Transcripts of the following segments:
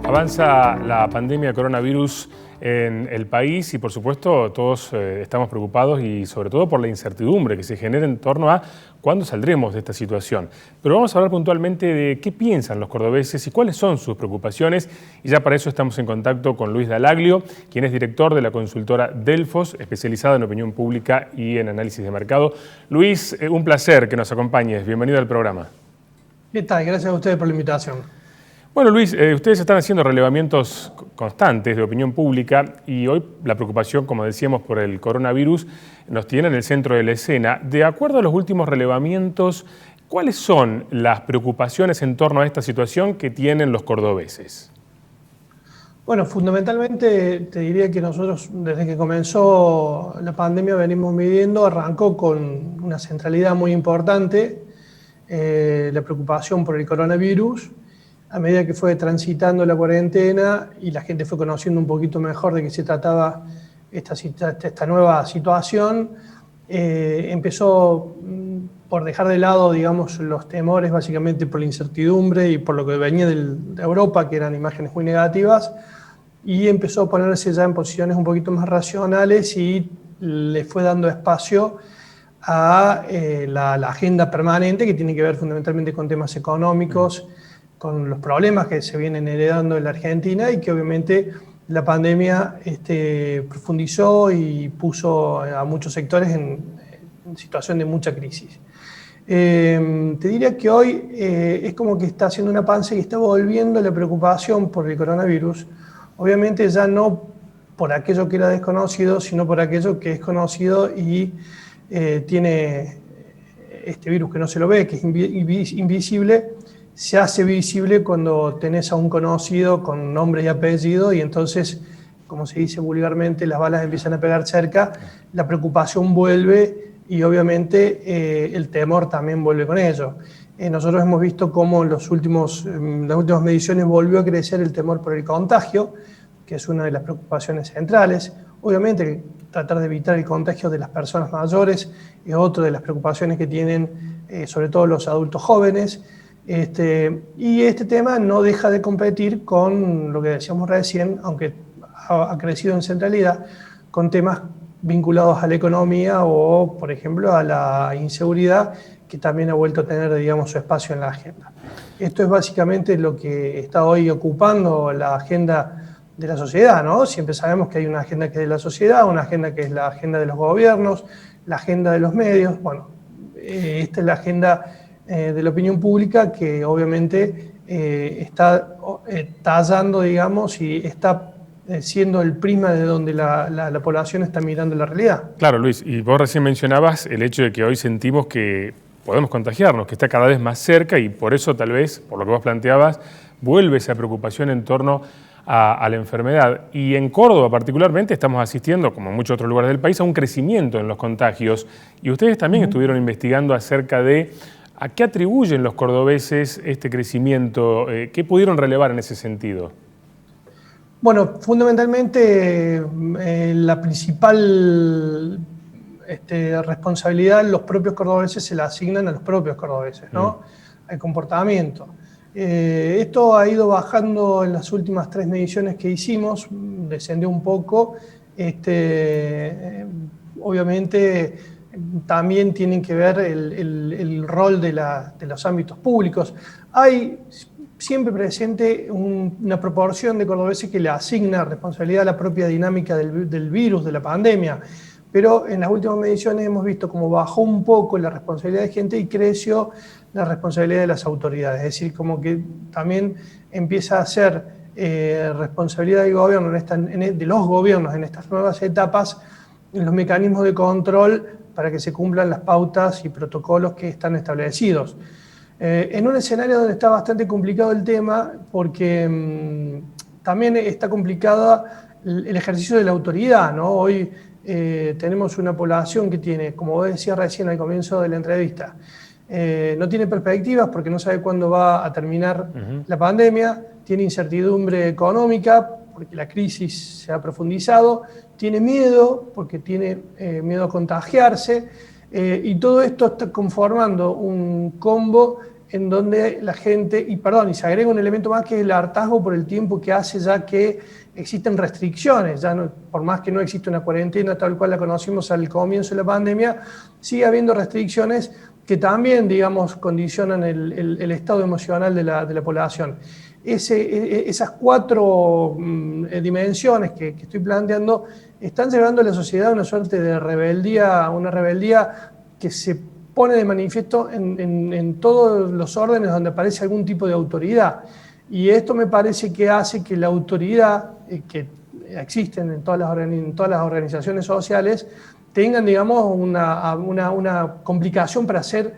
Avanza la pandemia de coronavirus en el país y por supuesto todos estamos preocupados y sobre todo por la incertidumbre que se genera en torno a cuándo saldremos de esta situación. Pero vamos a hablar puntualmente de qué piensan los cordobeses y cuáles son sus preocupaciones, y ya para eso estamos en contacto con Luis Dallaglio, quien es director de la consultora Delfos, especializada en opinión pública y en análisis de mercado. Luis, un placer que nos acompañes. Bienvenido al programa. ¿Qué tal? Gracias a ustedes por la invitación. Bueno, Luis, ustedes están haciendo relevamientos constantes de opinión pública y hoy la preocupación, como decíamos, por el coronavirus nos tiene en el centro de la escena. De acuerdo a los últimos relevamientos, ¿cuáles son las preocupaciones en torno a esta situación que tienen los cordobeses? Bueno, fundamentalmente te diría que nosotros desde que comenzó la pandemia venimos midiendo, arrancó con una centralidad muy importante, la preocupación por el coronavirus. A medida que fue transitando la cuarentena y la gente fue conociendo un poquito mejor de qué se trataba esta nueva situación, empezó por dejar de lado, digamos, los temores básicamente por la incertidumbre y por lo que venía de Europa, que eran imágenes muy negativas, y empezó a ponerse ya en posiciones un poquito más racionales y le fue dando espacio a la agenda permanente que tiene que ver fundamentalmente con temas económicos, con los problemas que se vienen heredando en la Argentina y que obviamente la pandemia profundizó y puso a muchos sectores en situación de mucha crisis. Te diría que hoy es como que está haciendo una panza y está volviendo la preocupación por el coronavirus, obviamente ya no por aquello que era desconocido, sino por aquello que es conocido y tiene este virus que no se lo ve, que es invisible. Se hace visible cuando tenés a un conocido con nombre y apellido y entonces, como se dice vulgarmente, las balas empiezan a pegar cerca, la preocupación vuelve y obviamente el temor también vuelve con ello. Nosotros hemos visto cómo en las últimas mediciones volvió a crecer el temor por el contagio, que es una de las preocupaciones centrales. Obviamente tratar de evitar el contagio de las personas mayores es otra de las preocupaciones que tienen sobre todo los adultos jóvenes. Y este tema no deja de competir con lo que decíamos recién, aunque ha crecido en centralidad, con temas vinculados a la economía o, por ejemplo, a la inseguridad, que también ha vuelto a tener, digamos, su espacio en la agenda. Esto es básicamente lo que está hoy ocupando la agenda de la sociedad, ¿no? Siempre sabemos que hay una agenda que es de la sociedad, una agenda que es la agenda de los gobiernos, la agenda de los medios. Bueno, esta es la agenda de la opinión pública que obviamente está tallando, digamos, y está siendo el prisma de donde la población está mirando la realidad. Claro, Luis, y vos recién mencionabas el hecho de que hoy sentimos que podemos contagiarnos, que está cada vez más cerca y por eso tal vez, por lo que vos planteabas, vuelve esa preocupación en torno a la enfermedad. Y en Córdoba particularmente estamos asistiendo, como en muchos otros lugares del país, a un crecimiento en los contagios. Y ustedes también estuvieron investigando acerca de ¿a qué atribuyen los cordobeses este crecimiento? ¿Qué pudieron relevar en ese sentido? Bueno, fundamentalmente la principal responsabilidad los propios cordobeses se la asignan a los propios cordobeses, ¿no? Al comportamiento. Esto ha ido bajando en las últimas 3 mediciones que hicimos, descendió un poco. Obviamente también tienen que ver el rol de los ámbitos públicos. Hay siempre presente una proporción de cordobeses que le asigna responsabilidad a la propia dinámica del virus, de la pandemia, pero en las últimas mediciones hemos visto cómo bajó un poco la responsabilidad de gente y creció la responsabilidad de las autoridades, es decir, como que también empieza a ser responsabilidad del gobierno de los gobiernos en estas nuevas etapas, en los mecanismos de control para que se cumplan las pautas y protocolos que están establecidos. En un escenario donde está bastante complicado el tema, porque también está complicado el ejercicio de la autoridad, ¿no? Hoy tenemos una población que tiene, como vos decías recién al comienzo de la entrevista, no tiene perspectivas porque no sabe cuándo va a terminar la pandemia, tiene incertidumbre económica porque la crisis se ha profundizado, tiene miedo porque tiene miedo a contagiarse, y todo esto está conformando un combo en donde la gente, y se agrega un elemento más que es el hartazgo por el tiempo que hace ya que existen restricciones, ya no, por más que no existe una cuarentena tal cual la conocimos al comienzo de la pandemia, sigue habiendo restricciones que también, digamos, condicionan el estado emocional de la población. Esas cuatro dimensiones que estoy planteando están llevando a la sociedad a una suerte de rebeldía, una rebeldía que se pone de manifiesto en todos los órdenes donde aparece algún tipo de autoridad. Y esto me parece que hace que la autoridad que existen en todas las organizaciones sociales tengan, digamos, una complicación para ser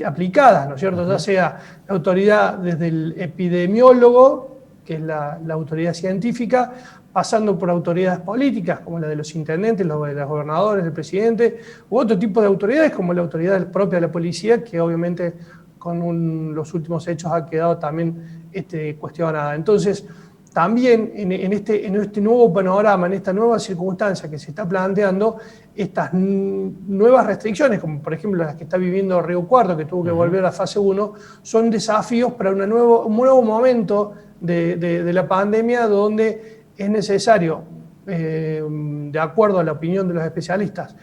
aplicadas, ¿no es cierto? Ya sea la autoridad desde el epidemiólogo, que es la autoridad científica, pasando por autoridades políticas, como la de los intendentes, los de los gobernadores, el presidente, u otro tipo de autoridades, como la autoridad propia de la policía, que obviamente con los últimos hechos ha quedado también cuestionada. Entonces, también en este nuevo panorama, en esta nueva circunstancia que se está planteando, estas nuevas restricciones, como por ejemplo las que está viviendo Río Cuarto, que tuvo que volver a fase 1, son desafíos para un nuevo momento de la pandemia, donde es necesario, de acuerdo a la opinión de los especialistas,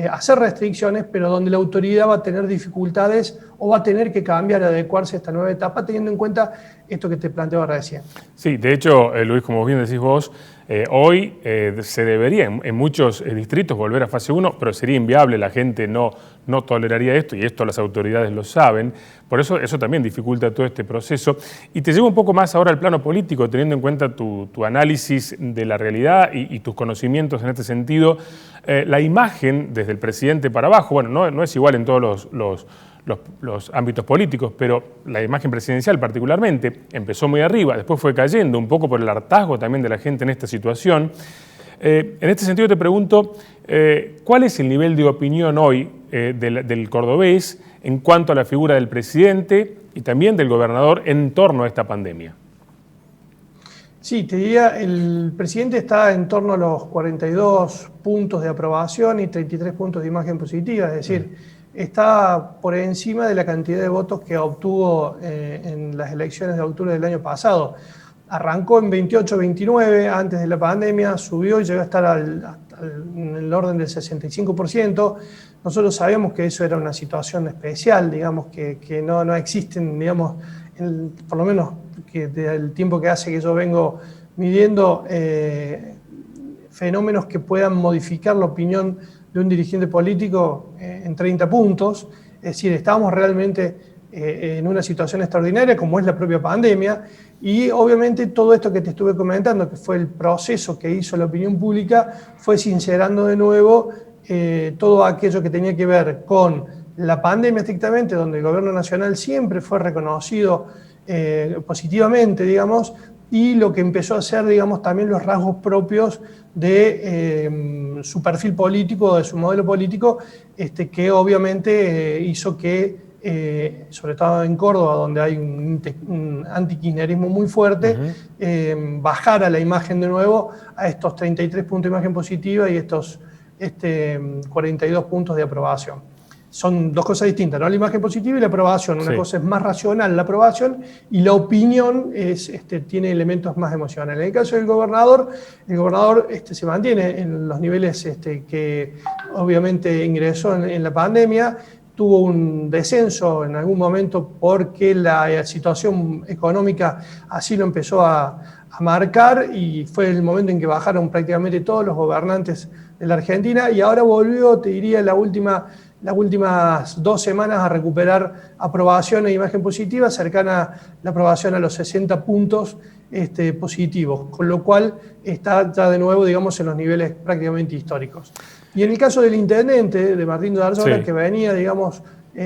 hacer restricciones, pero donde la autoridad va a tener dificultades o va a tener que cambiar, adecuarse a esta nueva etapa, teniendo en cuenta esto que te planteaba recién. Sí, de hecho, Luis, como bien decís vos, hoy se debería en muchos distritos volver a fase 1, pero sería inviable, la gente no toleraría esto, y esto las autoridades lo saben. Por eso también dificulta todo este proceso. Y te llevo un poco más ahora al plano político, teniendo en cuenta tu análisis de la realidad y tus conocimientos en este sentido. La imagen desde el presidente para abajo, bueno, no es igual en todos los ámbitos políticos, pero la imagen presidencial particularmente empezó muy arriba, después fue cayendo un poco por el hartazgo también de la gente en esta situación. En este sentido te pregunto, ¿cuál es el nivel de opinión hoy del cordobés en cuanto a la figura del presidente y también del gobernador en torno a esta pandemia? Sí, te diría, el presidente está en torno a los 42 puntos de aprobación y 33 puntos de imagen positiva, es decir, está por encima de la cantidad de votos que obtuvo en las elecciones de octubre del año pasado. Arrancó en 28-29 antes de la pandemia, subió y llegó a estar en el orden del 65%. Nosotros sabíamos que eso era una situación especial, digamos, que no existen, digamos, por lo menos que del tiempo que hace que yo vengo midiendo, fenómenos que puedan modificar la opinión de un dirigente político en 30 puntos. Es decir, estábamos realmente en una situación extraordinaria como es la propia pandemia, y obviamente todo esto que te estuve comentando, que fue el proceso que hizo la opinión pública, fue sincerando de nuevo todo aquello que tenía que ver con la pandemia estrictamente, donde el gobierno nacional siempre fue reconocido positivamente, digamos, y lo que empezó a ser, digamos, también los rasgos propios de su perfil político, de su modelo político, que obviamente hizo que, sobre todo en Córdoba, donde hay un antikirchnerismo muy fuerte, bajara la imagen de nuevo a estos 33 puntos de imagen positiva y estos 42 puntos de aprobación. Son dos cosas distintas, ¿no? La imagen positiva y la aprobación. Una cosa es más racional, la aprobación, y la opinión tiene elementos más emocionales. En el caso del gobernador, el gobernador se mantiene en los niveles que obviamente ingresó en la pandemia. Tuvo un descenso en algún momento porque la situación económica así lo empezó a marcar, y fue el momento en que bajaron prácticamente todos los gobernantes de la Argentina, y ahora volvió, te diría, las últimas 2 semanas a recuperar aprobación e imagen positiva, cercana la aprobación a los 60 puntos positivos, con lo cual está ya de nuevo, digamos, en los niveles prácticamente históricos. Y en el caso del intendente, de Martín Darzona, sí, que venía, digamos,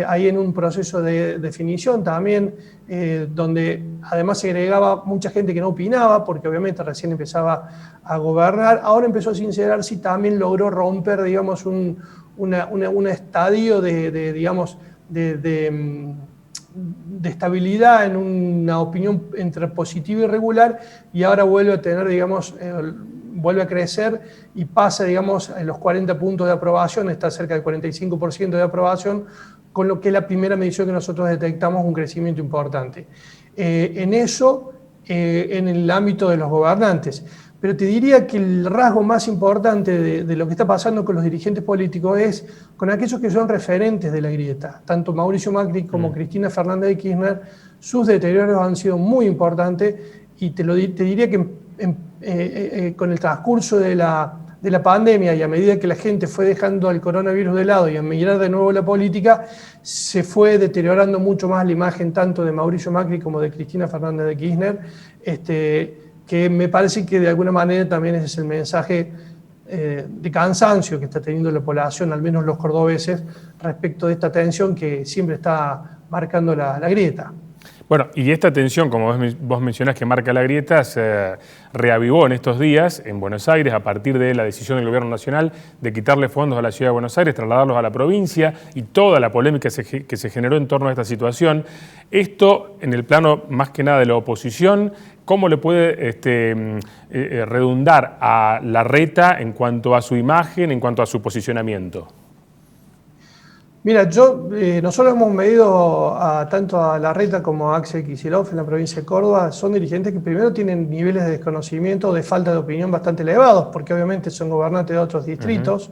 ahí en un proceso de definición también, donde además se agregaba mucha gente que no opinaba, porque obviamente recién empezaba a gobernar, ahora empezó a sincerarse y también logró romper, digamos, un estadio digamos, de estabilidad en una opinión entre positiva y regular, y ahora vuelve a tener, digamos, vuelve a crecer y pasa, digamos, en los 40 puntos de aprobación, está cerca del 45% de aprobación, con lo que es la primera medición que nosotros detectamos un crecimiento importante. En eso, en el ámbito de los gobernantes. Pero te diría que el rasgo más importante de lo que está pasando con los dirigentes políticos es con aquellos que son referentes de la grieta. Tanto Mauricio Macri como Cristina Fernández de Kirchner, sus deterioros han sido muy importantes y te diría que con el transcurso de la pandemia y a medida que la gente fue dejando el coronavirus de lado y a mirar de nuevo la política, se fue deteriorando mucho más la imagen tanto de Mauricio Macri como de Cristina Fernández de Kirchner, que me parece que de alguna manera también ese es el mensaje de cansancio que está teniendo la población, al menos los cordobeses, respecto de esta tensión que siempre está marcando la grieta. Bueno, y esta tensión, como vos mencionás, que marca la grieta, se reavivó en estos días en Buenos Aires a partir de la decisión del Gobierno Nacional de quitarle fondos a la Ciudad de Buenos Aires, trasladarlos a la provincia y toda la polémica que se generó en torno a esta situación. Esto, en el plano más que nada de la oposición, ¿cómo le puede redundar a Larreta en cuanto a su imagen, en cuanto a su posicionamiento? Mira, nosotros hemos medido tanto a Larreta como a Axel Kicillof en la provincia de Córdoba. Son dirigentes que primero tienen niveles de desconocimiento o de falta de opinión bastante elevados, porque obviamente son gobernantes de otros distritos,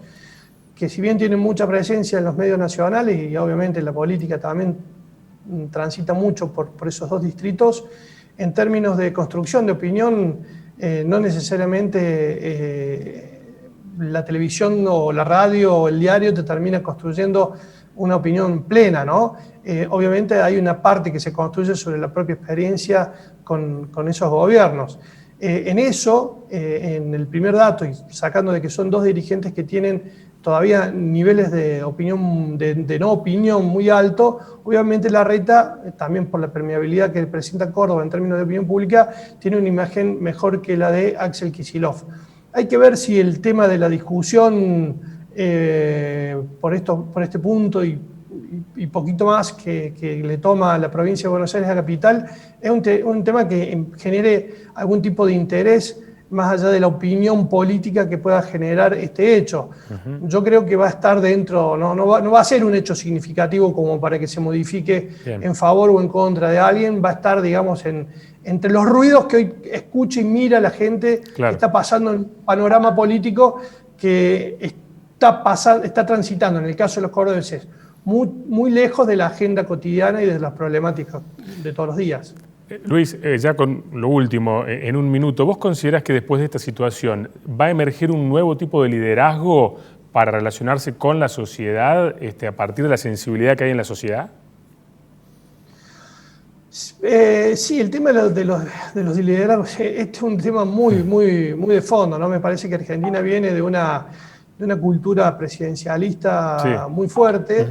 que si bien tienen mucha presencia en los medios nacionales y obviamente en la política también transita mucho por esos dos distritos, en términos de construcción de opinión, no necesariamente la televisión o la radio o el diario te termina construyendo una opinión plena, ¿no? Obviamente hay una parte que se construye sobre la propia experiencia con esos gobiernos. En eso, en el primer dato, y sacando de que son dos dirigentes que tienen todavía niveles de opinión, de no opinión muy alto, obviamente Larreta, también por la permeabilidad que presenta Córdoba en términos de opinión pública, tiene una imagen mejor que la de Axel Kicillof. Hay que ver si el tema de la discusión por este punto y poquito más que le toma la provincia de Buenos Aires a la capital es un tema que genere algún tipo de interés más allá de la opinión política que pueda generar este hecho. Yo creo que va a estar dentro, no va a ser un hecho significativo como para que se modifique en favor o en contra de alguien, va a estar, digamos, entre los ruidos que hoy escucha y mira la gente que está pasando en un panorama político que está transitando, en el caso de los cordobeses, muy lejos de la agenda cotidiana y de las problemáticas de todos los días. Luis, ya con lo último, en un minuto, ¿vos considerás que después de esta situación va a emerger un nuevo tipo de liderazgo para relacionarse con la sociedad a partir de la sensibilidad que hay en la sociedad? Sí, el tema de los liderazgos, este es un tema muy de fondo, ¿no? Me parece que Argentina viene de una cultura presidencialista muy fuerte.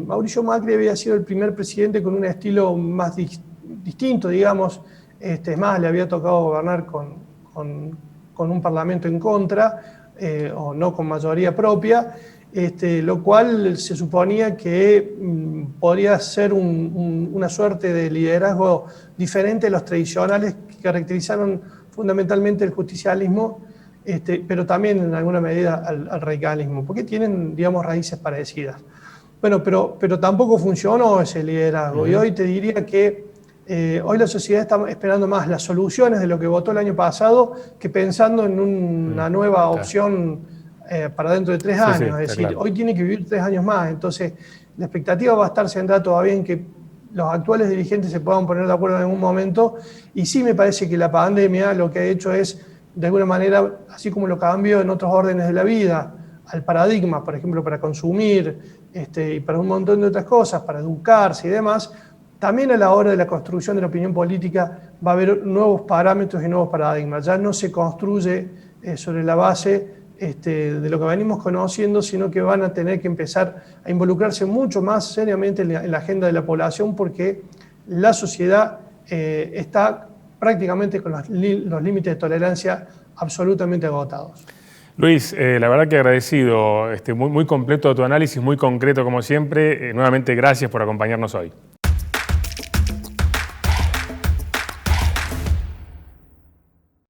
Mauricio Macri había sido el primer presidente con un estilo más distinto, digamos. Es más, le había tocado gobernar con un parlamento en contra, o no con mayoría propia, lo cual se suponía que podría ser una suerte de liderazgo diferente a los tradicionales que caracterizaron fundamentalmente el justicialismo, pero también en alguna medida al radicalismo, porque tienen, digamos, raíces parecidas. Bueno, pero tampoco funcionó ese liderazgo, y hoy te diría que hoy la sociedad está esperando más las soluciones de lo que votó el año pasado que pensando en una nueva opción para dentro de 3 años. Es decir, claro, hoy tiene que vivir 3 años más, entonces la expectativa va a estar centrada todavía en que los actuales dirigentes se puedan poner de acuerdo en algún momento, y sí me parece que la pandemia lo que ha hecho es, de alguna manera, así como lo cambió en otros órdenes de la vida, al paradigma, por ejemplo, para consumir y para un montón de otras cosas, para educarse y demás, también a la hora de la construcción de la opinión política va a haber nuevos parámetros y nuevos paradigmas. Ya no se construye sobre la base de lo que venimos conociendo, sino que van a tener que empezar a involucrarse mucho más seriamente en la agenda de la población, porque la sociedad está prácticamente con los límites de tolerancia absolutamente agotados. Luis, la verdad que agradecido, muy completo tu análisis, muy concreto como siempre. Nuevamente gracias por acompañarnos hoy.